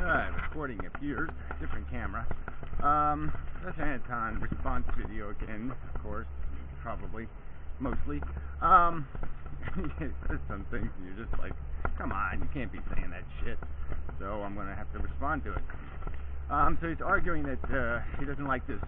Alright, recording appears, different camera. That's an Anton response video again, of course, probably, mostly. He says some things and you're just like, come on, you can't be saying that shit. So I'm gonna have to respond to it. So he's arguing that he doesn't like this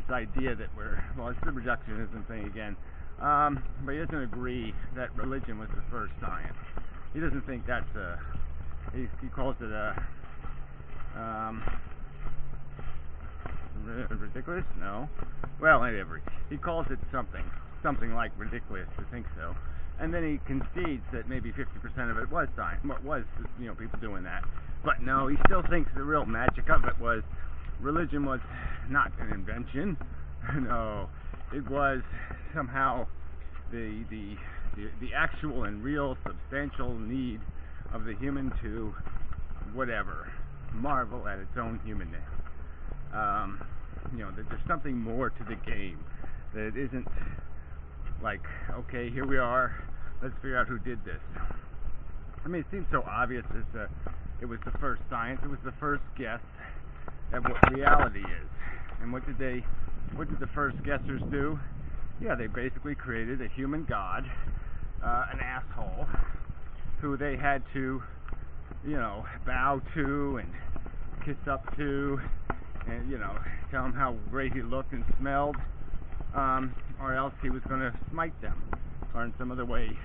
idea that well, it's the reductionism thing again. But he doesn't agree that religion was the first science. He doesn't think that's he calls it ridiculous? No. Well, whatever. He calls it something like ridiculous to think so. And then he concedes that maybe 50% of it was science. What was, people doing that. But no, he still thinks the real magic of it was religion was not an invention. No, it was somehow the actual and real substantial need of the human to whatever, marvel at its own humanness. That there's something more to the game. That it isn't like, okay, here we are, let's figure out who did this. I mean, it seems so obvious that it was the first science, it was the first guess at what reality is. And what did the first guessers do? Yeah, they basically created a human god, an asshole, who they had to, bow to and kiss up to, and, tell him how great he looked and smelled, or else he was going to smite them, or in some other way,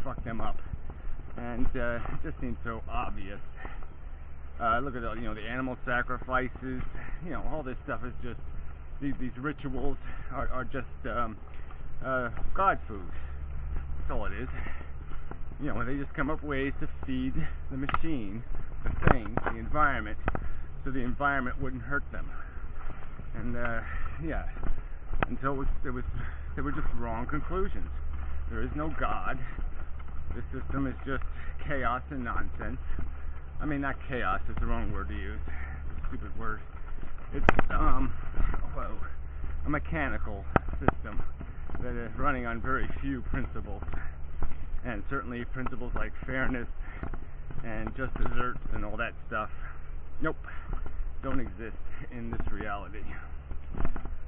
fuck them up. And it just seems so obvious. Look at all, the animal sacrifices, all this stuff is just, these rituals are just god food. That's all it is. They just come up with ways to feed the machine, the thing, the environment, so the environment wouldn't hurt them. And until they were just wrong conclusions. There is no God. This system is just chaos and nonsense. I mean, not chaos, it's the wrong word to use. It's a stupid word. It's a mechanical system that is running on very few principles. And certainly principles like fairness and just desserts and all that stuff, nope, don't exist in this reality.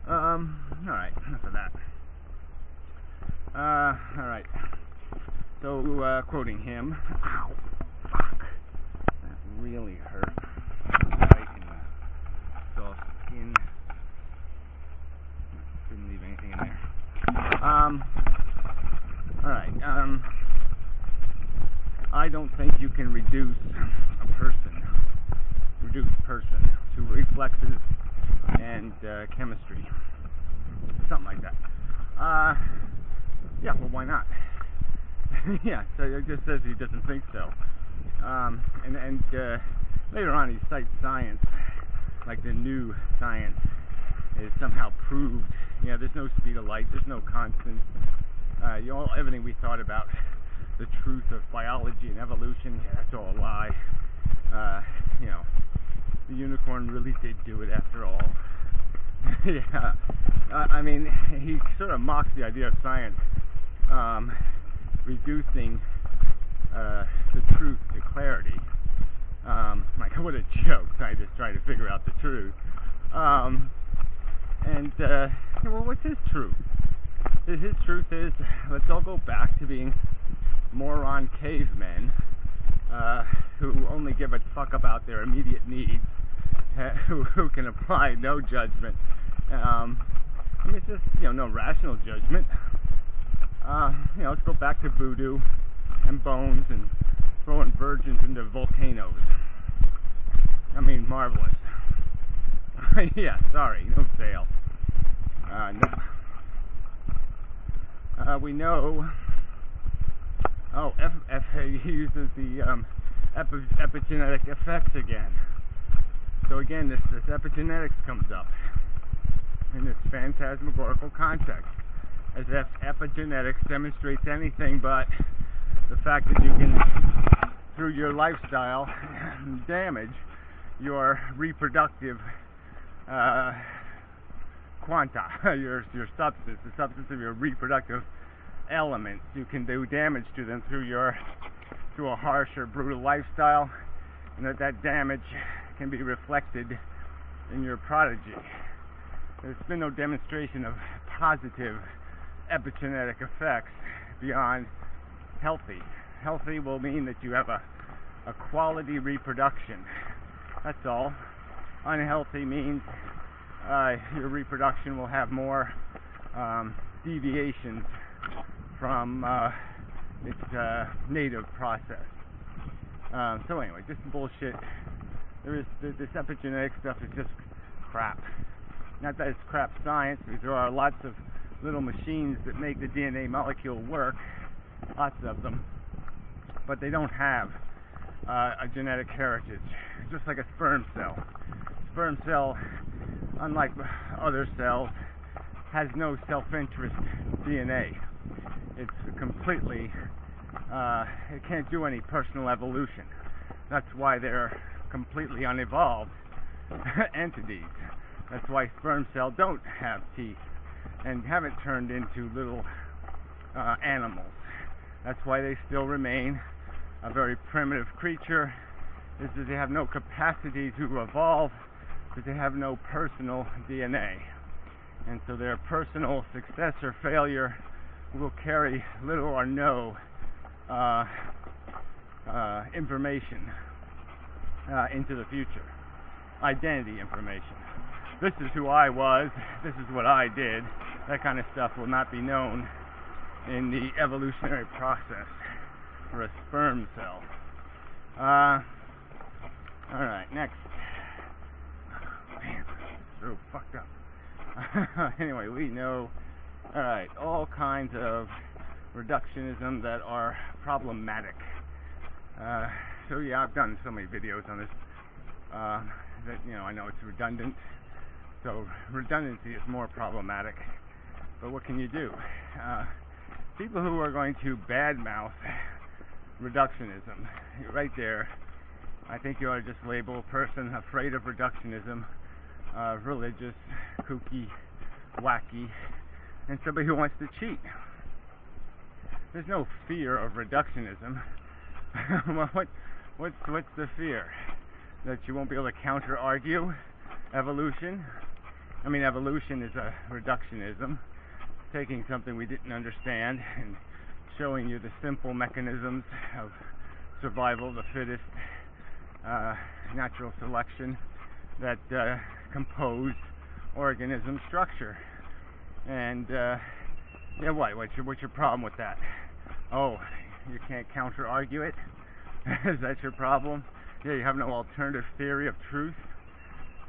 Alright, enough of that. Alright. So, quoting him, ow, fuck, that really hurt, right in the soft skin. Didn't leave anything in there. Alright, I don't think you can reduce a person to reflexes and chemistry. Something like that. Yeah, well, why not? Yeah, so it just says he doesn't think so. And later on he cites science, like the new science is somehow proved. There's no speed of light, there's no constant. Everything we thought about the truth of biology and evolution, that's all a lie. The unicorn really did do it after all. Yeah, I mean, he sort of mocks the idea of science reducing the truth to clarity. Like, what a joke, scientists trying to figure out the truth. Well, what's his truth? His truth is, let's all go back to being moron cavemen who only give a fuck about their immediate needs, who can apply no judgment. I mean, it's just, no rational judgment. Let's go back to voodoo and bones and throwing virgins into volcanoes. I mean, marvelous. Yeah, sorry, no sale. No. We know. Oh, he uses the epigenetic effects again. So again, this epigenetics comes up in this phantasmagorical context, as if epigenetics demonstrates anything but the fact that you can, through your lifestyle, damage your reproductive quanta, your substance, the substance of your reproductive elements. You can do damage to them through a harsh or brutal lifestyle, and that damage can be reflected in your progeny. There's been no demonstration of positive epigenetic effects beyond healthy. Healthy will mean that you have a quality reproduction. That's all. Unhealthy means your reproduction will have more deviations from its native process. So anyway, just bullshit. This epigenetic stuff is just crap. Not that it's crap science, because there are lots of little machines that make the DNA molecule work, lots of them, but they don't have a genetic heritage, just like a sperm cell. Sperm cell, unlike other cells, has no self-interest DNA. It's completely, it can't do any personal evolution. That's why they're completely unevolved entities. That's why sperm cells don't have teeth and haven't turned into little animals. That's why they still remain a very primitive creature, is that they have no capacity to evolve, because they have no personal DNA. And so their personal success or failure will carry little or no information into the future. Identity information. This is who I was, this is what I did. That kind of stuff will not be known in the evolutionary process for a sperm cell. Alright, next. Man, so fucked up. Anyway, we know, alright, all kinds of reductionism that are problematic. So yeah, I've done so many videos on this that, you know, I know it's redundant. So redundancy is more problematic. But what can you do? People who are going to badmouth reductionism, right there, I think you ought to just label a person afraid of reductionism, religious, kooky, wacky, and somebody who wants to cheat. There's no fear of reductionism. What's the fear? That you won't be able to counter-argue evolution? I mean, evolution is a reductionism, taking something we didn't understand and showing you the simple mechanisms of survival, the fittest, natural selection that compose organism structure. And yeah, what's your problem with that? Oh, you can't counter-argue it? Is that your problem? Yeah, you have no alternative theory of truth.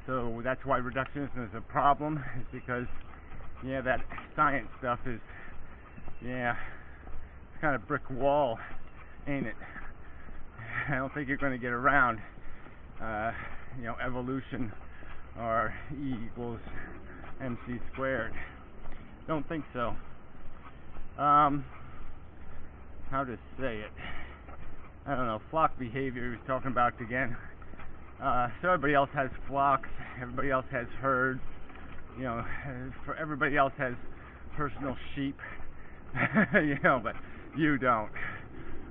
So that's why reductionism is a problem, is because, yeah, that science stuff is, yeah, it's kind of brick wall, ain't it? I don't think you're going to get around, you know, evolution or E equals MC squared. Don't think so. How to say it? I don't know, flock behavior he was talking about again. So everybody else has flocks, everybody else has herds, you know, everybody else has personal sheep, you know, but you don't.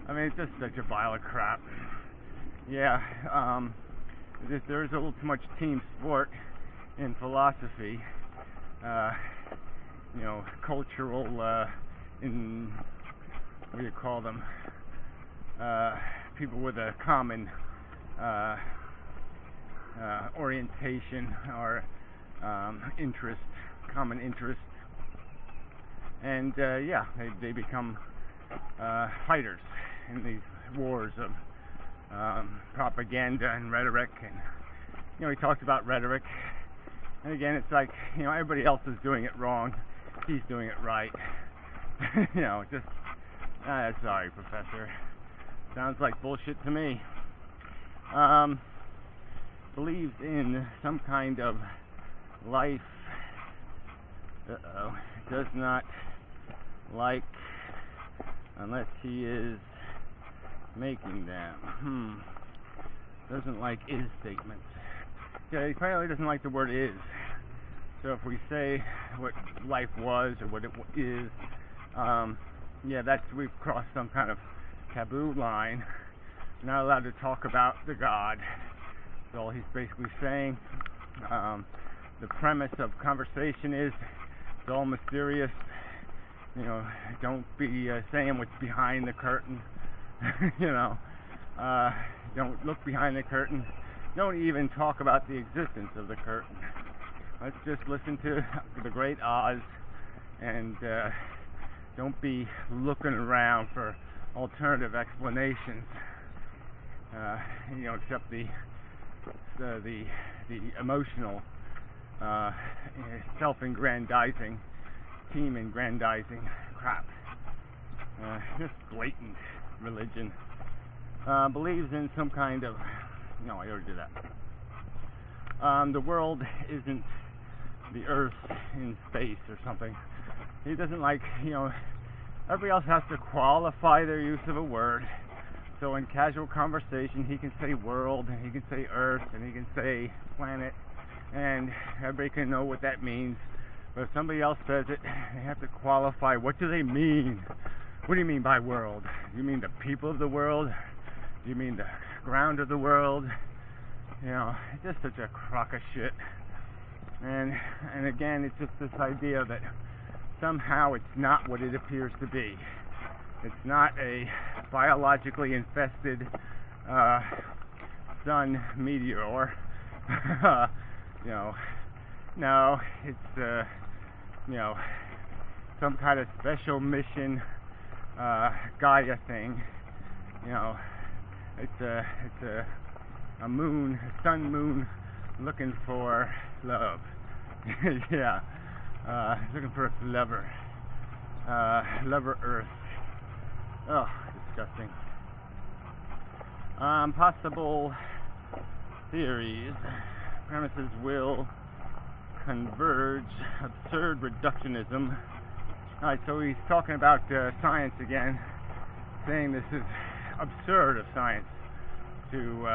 I mean, it's just such a pile of crap. Yeah, there's a little too much team sport in philosophy, you know, cultural, in, what do you call them, people with a common orientation or interest, common interest, and yeah, they become fighters in these wars of propaganda and rhetoric. And you know, he talks about rhetoric, and again, it's like, you know, everybody else is doing it wrong, he's doing it right. You know, just sorry, Professor, sounds like bullshit to me. Believes in some kind of life, does not like unless he is making them. Doesn't like is statements. Yeah, he apparently doesn't like the word is. So if we say what life was or what it is, yeah, we've crossed some kind of taboo line You're not allowed to talk about the God. That's all he's basically saying. The premise of conversation is it's all mysterious. You know, don't be saying what's behind the curtain. You know, don't look behind the curtain. Don't even talk about the existence of the curtain. Let's just listen to the great Oz, and don't be looking around for alternative explanations. You know, except the emotional, self-aggrandizing, team-aggrandizing crap. Just blatant religion. Believes in some kind of... No, I already did that. The world isn't the Earth in space or something. He doesn't like, you know, everybody else has to qualify their use of a word. So in casual conversation, he can say world, and he can say Earth, and he can say planet, and everybody can know what that means. But if somebody else says it, they have to qualify. What do they mean? What do you mean by world? Do you mean the people of the world? Do you mean the ground of the world? You know, it's just such a crock of shit. And again, it's just this idea that somehow it's not what it appears to be. It's not a biologically infested sun meteor. You know, no, it's you know, some kind of special mission Gaia thing. You know, it's a moon, a sun moon, looking for love. Yeah, looking for a lover, lover Earth. Oh, disgusting. Possible theories, premises will converge. Absurd reductionism. Alright, so he's talking about science again, saying this is absurd of science to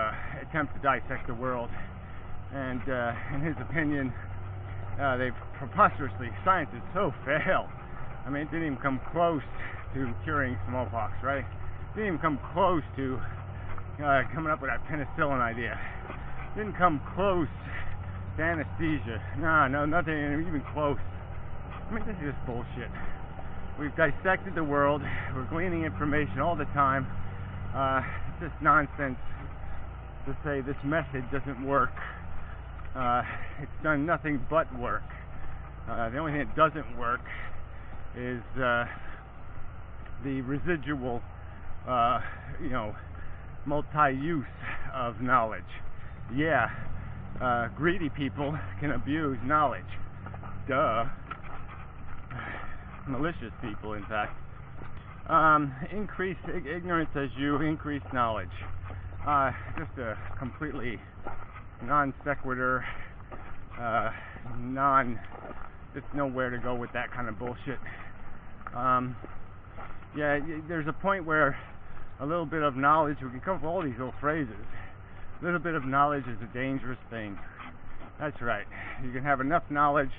attempt to dissect the world. And in his opinion, they've preposterously, science has so failed. I mean, it didn't even come close to curing smallpox, right? It didn't even come close to coming up with that penicillin idea. It didn't come close to anesthesia. No, nothing even close. I mean, this is just bullshit. We've dissected the world. We're gleaning information all the time. It's just nonsense to say this method doesn't work. It's done nothing but work. The only thing that doesn't work is the residual, you know, multi-use of knowledge. Yeah, greedy people can abuse knowledge. Duh. Malicious people, in fact. Increase ignorance as you increase knowledge. Just a completely non sequitur, just nowhere to go with that kind of bullshit. Yeah, there's a point where a little bit of knowledge, we can come up with all these little phrases. A little bit of knowledge is a dangerous thing. That's right. You can have enough knowledge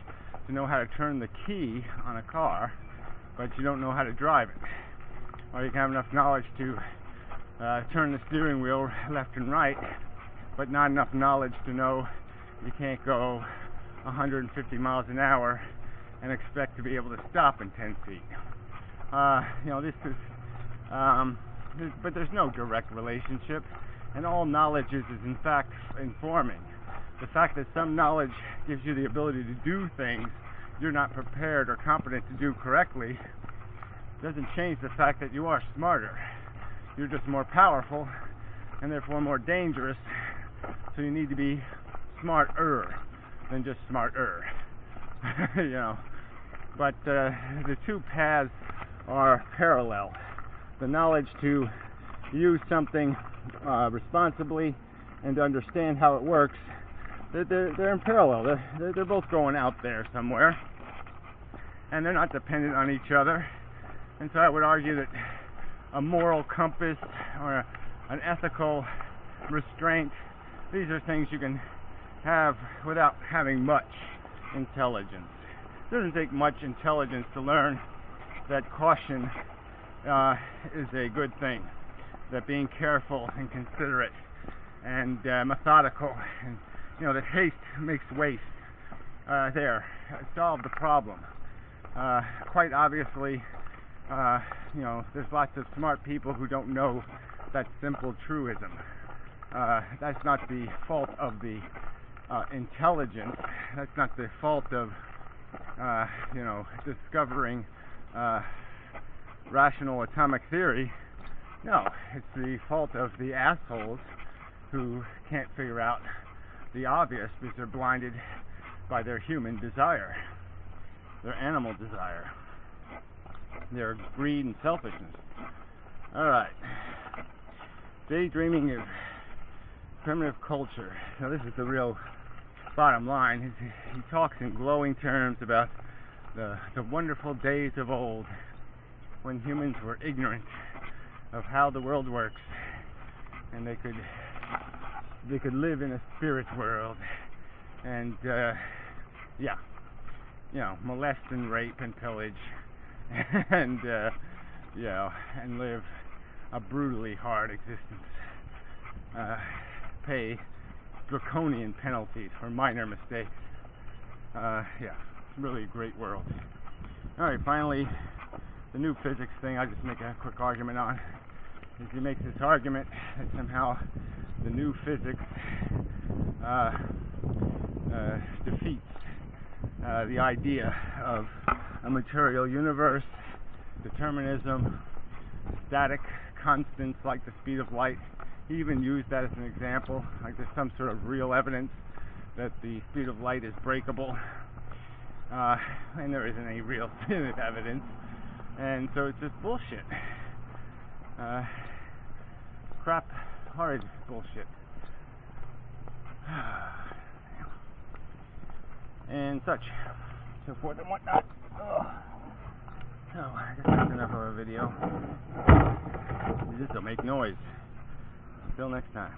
to know how to turn the key on a car, but you don't know how to drive it. Or you can have enough knowledge to turn the steering wheel left and right, but not enough knowledge to know you can't go 150 miles an hour and expect to be able to stop in 10 feet. You know, this is, but there's no direct relationship, and all knowledge is in fact informing. The fact that some knowledge gives you the ability to do things you're not prepared or competent to do correctly doesn't change the fact that you are smarter. You're just more powerful and therefore more dangerous, so you need to be smarter than just smarter. You know, but the two paths are parallel. The knowledge to use something responsibly and to understand how it works, they're in parallel. They're both going out there somewhere, and they're not dependent on each other. And so I would argue that a moral compass or an ethical restraint, these are things you can have without having much intelligence. It doesn't take much intelligence to learn that caution is a good thing. that being careful and considerate and methodical, and that haste makes waste, solve the problem. Quite obviously, there's lots of smart people who don't know that simple truism. That's not the fault of the intelligence. That's not the fault of discovering rational atomic theory. No, it's the fault of the assholes who can't figure out the obvious because they're blinded by their human desire, their animal desire, their greed and selfishness. Alright. Daydreaming of primitive culture. Now this is the real bottom line. He talks in glowing terms about the wonderful days of old when humans were ignorant of how the world works, and they could live in a spirit world and molest and rape and pillage and and live a brutally hard existence, pay draconian penalties for minor mistakes. Really a great world. Alright, finally, the new physics thing I'll just make a quick argument on. He makes this argument that somehow the new physics defeats the idea of a material universe, determinism, static constants like the speed of light. He even used that as an example, like there's some sort of real evidence that the speed of light is breakable, and there isn't any real evidence, and so it's just bullshit. Crap, horrid bullshit. And such, so forth and whatnot. So, I guess that's enough of a video. This will make noise. Until next time.